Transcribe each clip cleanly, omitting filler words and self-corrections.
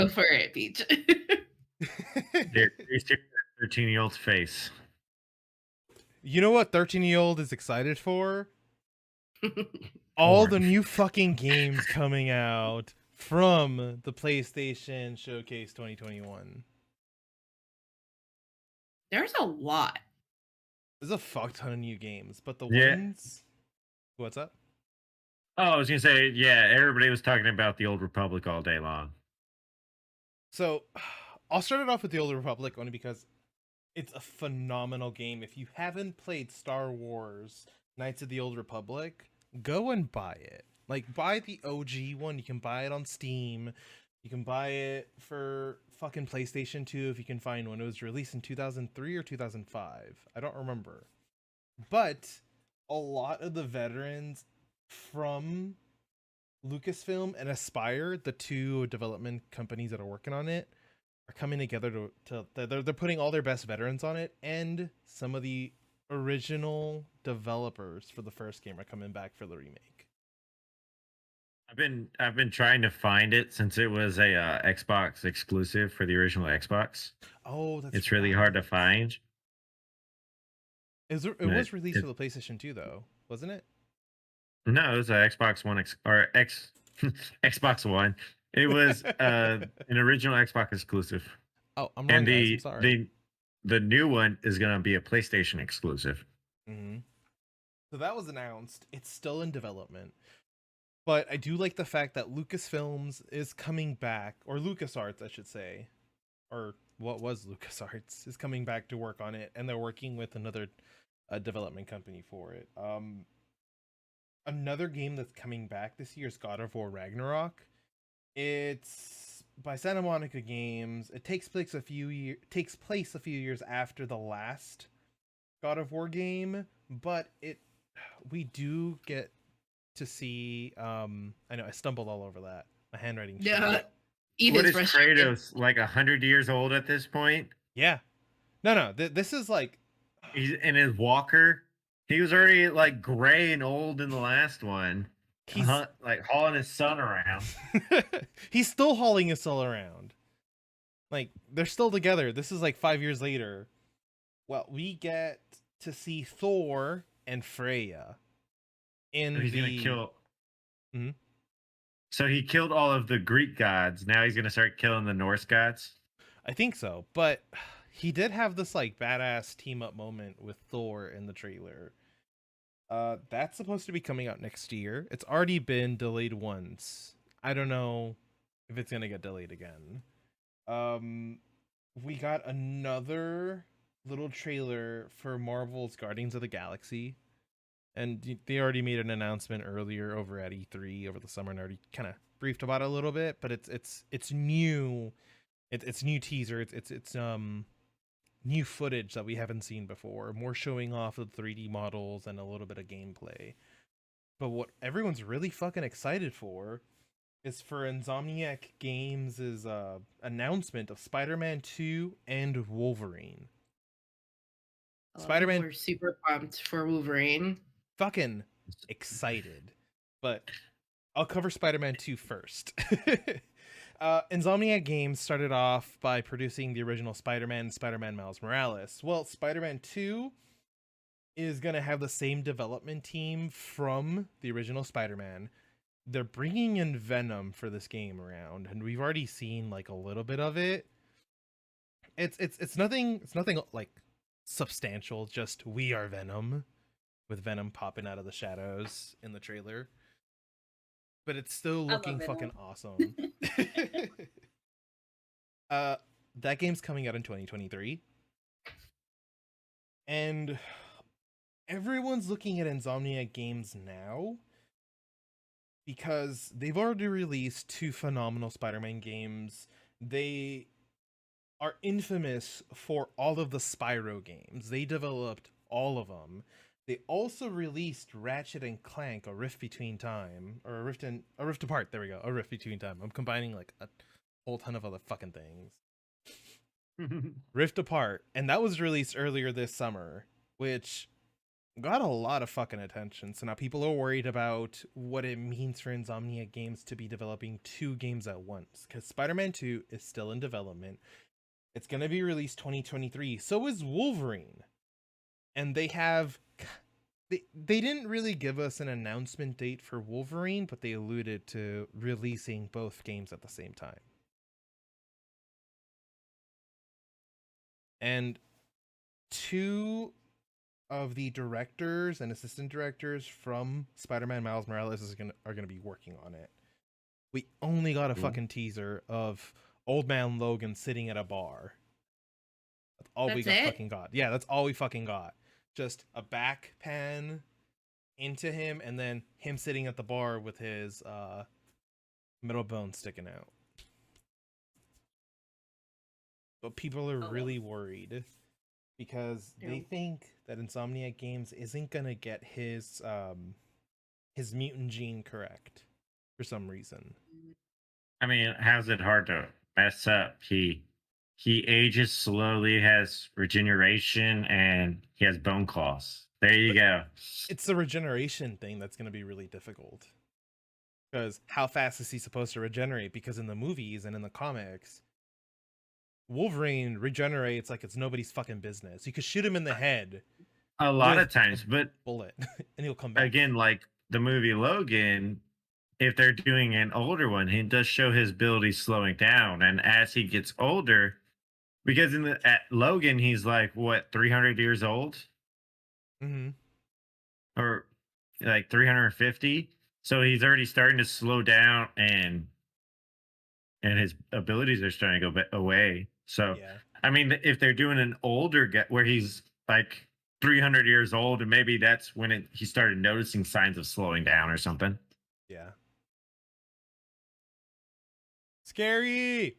Go for it, Peach. There, you see that 13-year-old's face. You know what 13-year-old is excited for? All the Porn. new fucking games coming out from the PlayStation Showcase 2021. There's a lot. There's a fuck ton of new games, but the Yeah. ones... What's up? Oh, I was gonna say, yeah, everybody was talking about the Old Republic all day long. So, I'll start it off with the Old Republic only because it's a phenomenal game. If you haven't played Star Wars Knights of the Old Republic, go and buy it. Like, buy the OG one. You can buy it on Steam. You can buy it for fucking PlayStation 2 if you can find one. It was released in 2003 or 2005. I don't remember. But a lot of the veterans from Lucasfilm and Aspire, the two development companies that are working on it, are coming together to they're putting all their best veterans on it, and some of the original developers for the first game are coming back for the remake. I've been trying to find it since it was a Xbox exclusive for the original Xbox. Oh, that's It's really hard to right. find. It But was released it, for the PlayStation 2 though, wasn't it? no, it was a Xbox One or X Xbox One. It was an original Xbox exclusive, Oh, I'm wrong, and guys. I'm the sorry. the new one is gonna be a PlayStation exclusive. hmm So that was announced. It's still in development. But I do like the fact that Lucasfilms is coming back, or LucasArts, I should say, or what was LucasArts, is coming back to work on it, and they're working with another development company for it. Another game that's coming back this year is God of War Ragnarok. It's by Santa Monica Games. It takes place a few years after the last God of War game, but we do get to see I know I stumbled all over that. My handwriting's shitty. Yeah. What Ethan's is frustrated. Kratos, like 100 years old at this point? Yeah. No, this is like He's in his walker. He was already like gray and old in the last one, he's like hauling his son around. he's still hauling us all around. Like they're still together. This is like 5 years later. Well, we get to see Thor and Freya So in he's gonna the kill. Mhm. So he killed all of the Greek gods. Now he's gonna start killing the Norse gods. I think so, but he did have this like badass team up moment with Thor in the trailer. That's supposed to be coming out next year. It's already been delayed once. I don't know if it's gonna get delayed again. Um, we got another little trailer for Marvel's Guardians of the Galaxy, and they already made an announcement earlier over at E3 over the summer and already kind of briefed about it a little bit. But it's new. It's new teaser. It's new footage that we haven't seen before. More showing off of the 3D models and a little bit of gameplay. But what everyone's really fucking excited for is for Insomniac Games' announcement of Spider-Man 2 and Wolverine. A lot of people Spider-Man are super pumped for Wolverine. fucking excited. But I'll cover Spider-Man 2 first. Insomniac Games started off by producing the original Spider-Man and Spider-Man Miles Morales. Well, Spider-Man 2 is going to have the same development team from the original Spider-Man. They're bringing in Venom for this game around, and we've already seen like a little bit of it. It's nothing like substantial, just we are Venom with Venom popping out of the shadows in the trailer. But it's still I love looking fucking Venom. awesome. That game's coming out in 2023. And everyone's looking at Insomniac Games now because they've already released two phenomenal Spider-Man games. They are infamous for all of the Spyro games. They developed all of them. They also released Ratchet and Clank: A Rift Between Time, or a Rift Apart. There we go, A Rift Between Time. I'm combining like a whole ton of other fucking things. Rift Apart, and that was released earlier this summer, which got a lot of fucking attention. So now people are worried about what it means for Insomniac Games to be developing 2 games at once. Because Spider-Man 2 is still in development. It's going to be released 2023. So is Wolverine. And they didn't really give us an announcement date for Wolverine, but they alluded to releasing both games at the same time. And 2 of the directors and assistant directors from Spider-Man Miles Morales are gonna be working on it. We only got a fucking teaser of Old Man Logan sitting at a bar. That's all we fucking got. Yeah, that's all we fucking got. Just a back pan into him, and then him sitting at the bar with his middle bone sticking out. But people are really worried because they think that Insomniac Games isn't gonna get his mutant gene correct for some reason. I mean, how's it hard to mess up? He ages slowly, has regeneration, and he has bone claws. There you go. It's the regeneration thing that's going to be really difficult. Because how fast is he supposed to regenerate? Because in the movies and in the comics, Wolverine regenerates like it's nobody's fucking business. You could shoot him in the head A lot of times, but bullet, and he'll come back. again, like the movie Logan, if they're doing an older one, he does show his ability slowing down, and as he gets older, because at Logan, he's like what 300 years old, or like 350, so he's already starting to slow down, and his abilities are starting to go away. So, Yeah. I mean, if they're doing an older where he's like 300 years old, and maybe that's when he started noticing signs of slowing down or something. Yeah. Scary.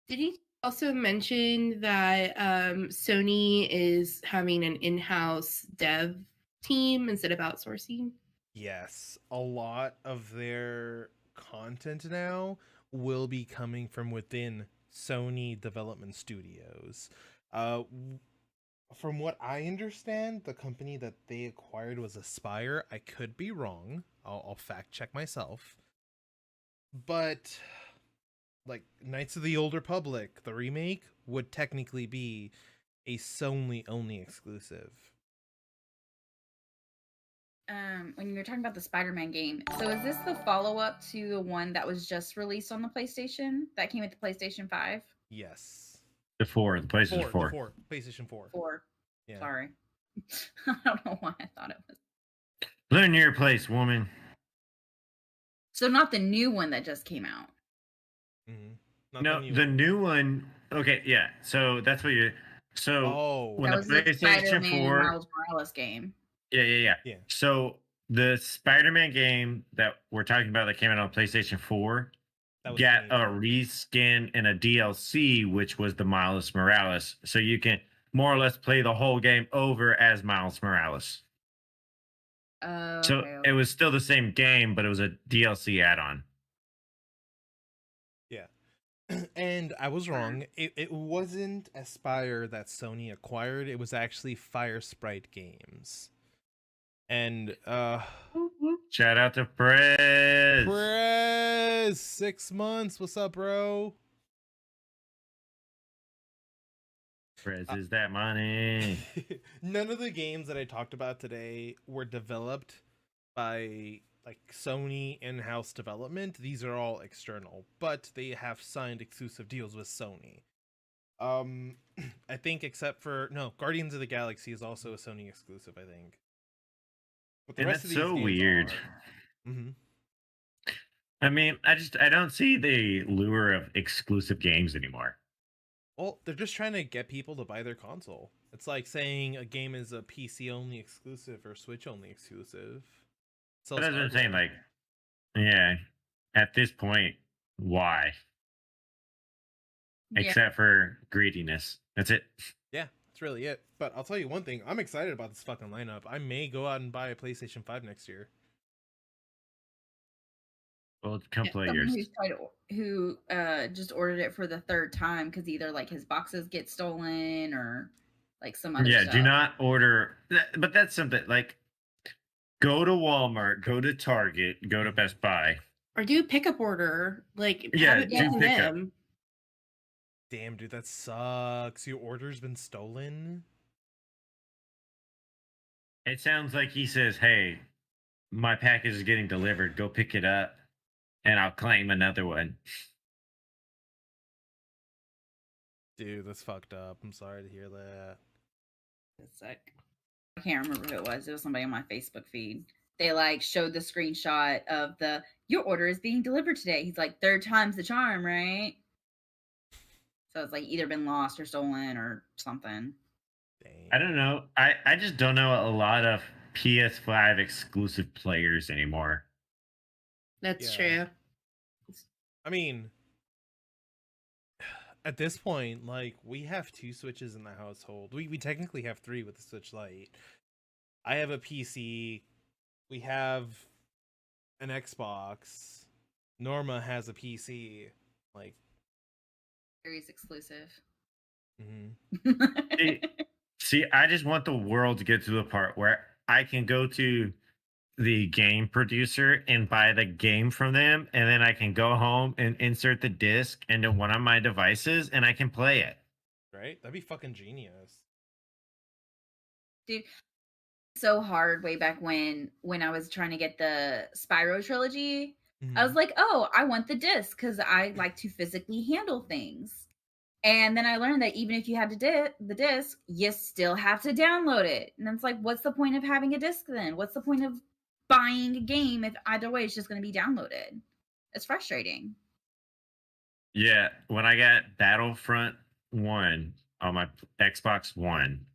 Did he also mention that Sony is having an in-house dev team instead of outsourcing? Yes, a lot of their content now will be coming from within Sony development studios. From what I understand, the company that they acquired was Aspire. I could be wrong. I'll fact check myself. But like Knights of the Old Republic, the remake would technically be a Sony only exclusive. When you were talking about the Spider-Man game, so is this the follow-up to the one that was just released on the PlayStation that came with the PlayStation 5? Yes. The PlayStation 4. PlayStation 4. 4. Yeah. Sorry. I don't know why I thought it was. Learn your place, woman. So not the new one that just came out. Mm-hmm. No, the new one. Okay, yeah. So that's what you're. So when that the was PlayStation the 4 Miles Morales game. Yeah. So the Spider-Man game that we're talking about that came out on PlayStation 4 got a reskin and a DLC, which was the Miles Morales. So you can more or less play the whole game over as Miles Morales. So it was still the same game, but it was a DLC add-on. Yeah. And I was wrong. It wasn't Aspire that Sony acquired. It was actually Fire Sprite Games. And shout out to Prez. 6 months. What's up, bro? Prez is that money. None of the games that I talked about today were developed by like Sony in-house development. These are all external, but they have signed exclusive deals with Sony. I think except for Guardians of the Galaxy is also a Sony exclusive, I think. But the rest of these so weird. Mm-hmm. I mean, I don't see the lure of exclusive games anymore. Well, they're just trying to get people to buy their console. It's like saying a game is a PC only exclusive or Switch only exclusive. So that's what I'm saying. Like, yeah, at this point, why? Yeah. Except for greediness. That's it. Yeah, that's really it. But I'll tell you one thing. I'm excited about this fucking lineup. I may go out and buy a PlayStation 5 next year. Well, come play yours. Who just ordered it for the 3rd time because either like his boxes get stolen or like some other Yeah, stuff. do not order. But that's something like, do not order. But that's something like, go to Walmart, go to Target, go to Best Buy. Or do a pickup order. Like, have Yeah, it do from pickup. them. Damn, dude, that sucks. Your order's been stolen? It sounds like he says, "Hey, my package is getting delivered. Go pick it up, and I'll claim another one." Dude, that's fucked up. I'm sorry to hear that. It's like, I can't remember who it was. It was somebody on my Facebook feed. They like showed the screenshot of your order is being delivered today. He's like, third time's the charm, right? So it's like either been lost or stolen or something. Dang. I don't know. I just don't know a lot of PS5 exclusive players anymore. that's Yeah. true. I mean, at this point, like, we have 2 Switches in the household. We technically have 3 with the Switch Lite. I have a PC. We have an Xbox. Norma has a PC. Like, Series exclusive. mhm. See, I just want the world to get to the part where I can go to the game producer and buy the game from them, and then I can go home and insert the disc into one of my devices, and I can play it. Right? That'd be fucking genius. Dude, so hard way back when I was trying to get the Spyro trilogy. I was like, oh, I want the disc because I like to physically handle things. And then I learned that even if you have the disc, you still have to download it. And it's like, what's the point of having a disc then? What's the point of buying a game if either way it's just going to be downloaded? It's frustrating. Yeah, when I got Battlefront 1 on my Xbox One,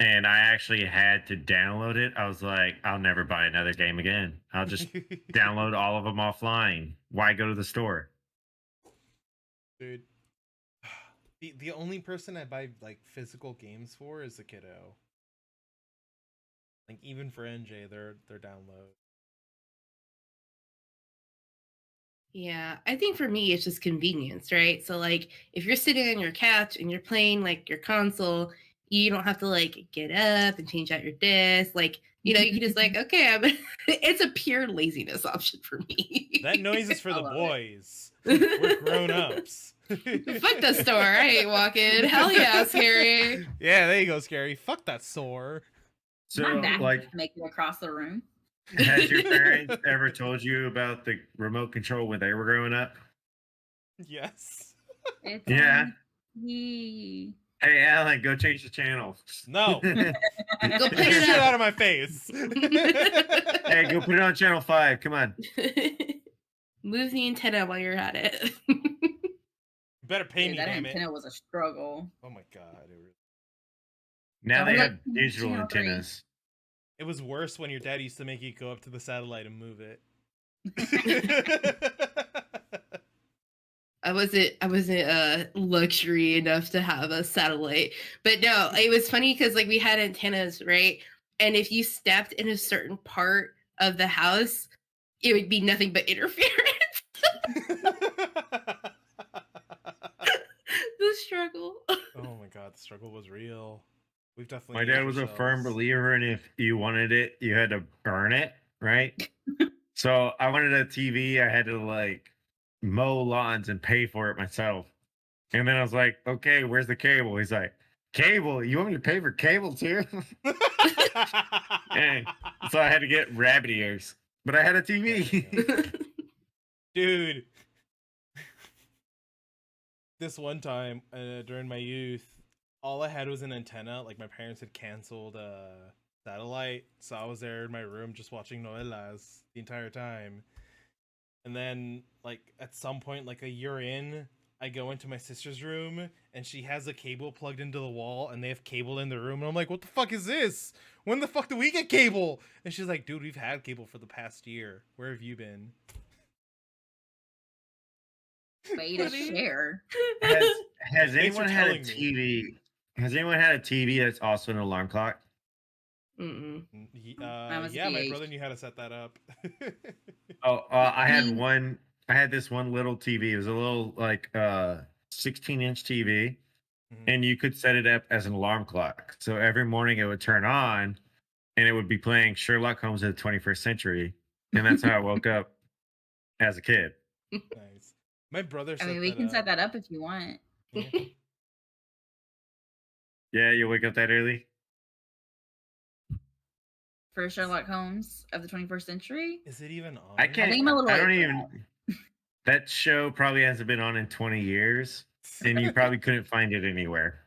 and I actually had to download it, I was like, I'll never buy another game again. I'll just download all of them offline. Why go to the store? Dude. The only person I buy like physical games for is the kiddo. Like even for NJ, their download. Yeah, I think for me, it's just convenience, right? So, like, if you're sitting on your couch and you're playing like your console, you don't have to like get up and change out your disc. Like, you can just like, okay, it's a pure laziness option for me. That noise is for I the love boys. We're grown ups. Fuck the store. I ain't walking. Hell yeah, Scary. Yeah, there you go, Scary. Fuck that sore. So, My back like, make it across the room. has your parents ever told you about the remote control when they were growing up? Yes. It's Yeah. Yee. Hey, Alan, go change the channel. No. Go Get put the it shit up. out of my face. Hey, go put it on channel 5. Come on. Move the antenna while you're at it. Better pay Dude, me, that damn it. antenna was a struggle. Oh my god. Now Oh, they look, have digital channel 3. antennas. It was worse when your dad used to make you go up to the satellite and move it. I wasn't luxury enough to have a satellite. But no, it was funny because like we had antennas, right? And if you stepped in a certain part of the house, it would be nothing but interference. The struggle. Oh my god, the struggle was real. We've definitely My dad was a firm believer in if you wanted it, you had to burn it, right? So I wanted a TV. I had to like mow lawns and pay for it myself. And then I was like, okay, where's the cable? He's like, cable? You want me to pay for cable too? And so I had to get rabbit ears, but I had a TV. Dude. This one time during my youth, all I had was an antenna. Like my parents had canceled satellite, so I was there in my room just watching novelas the entire time. And then, like at some point, like a year in, I go into my sister's room and she has a cable plugged into the wall, and they have cable in the room. And I'm like, "What the fuck is this? When the fuck do we get cable?" And she's like, "Dude, we've had cable for the past year. Where have you been?" Way to share. Has Thanks anyone for had a telling me. TV? Has anyone had a TV that's also an alarm clock? Mm-mm. was a Yeah, my VH. brother knew how to set that up. Oh, I had mean- one. I had this one little TV. It was a little like 16-inch TV, and you could set it up as an alarm clock. So every morning it would turn on, and it would be playing Sherlock Holmes of the 21st century, and that's how I woke up as a kid. Nice. My brother. I mean, we can set that up if you want. Yeah. Yeah, you wake up that early? For Sherlock Holmes of the 21st century? Is it even on? I can't. I think I'm a little I don't late for even. That show probably hasn't been on in 20 years, and you probably couldn't find it anywhere.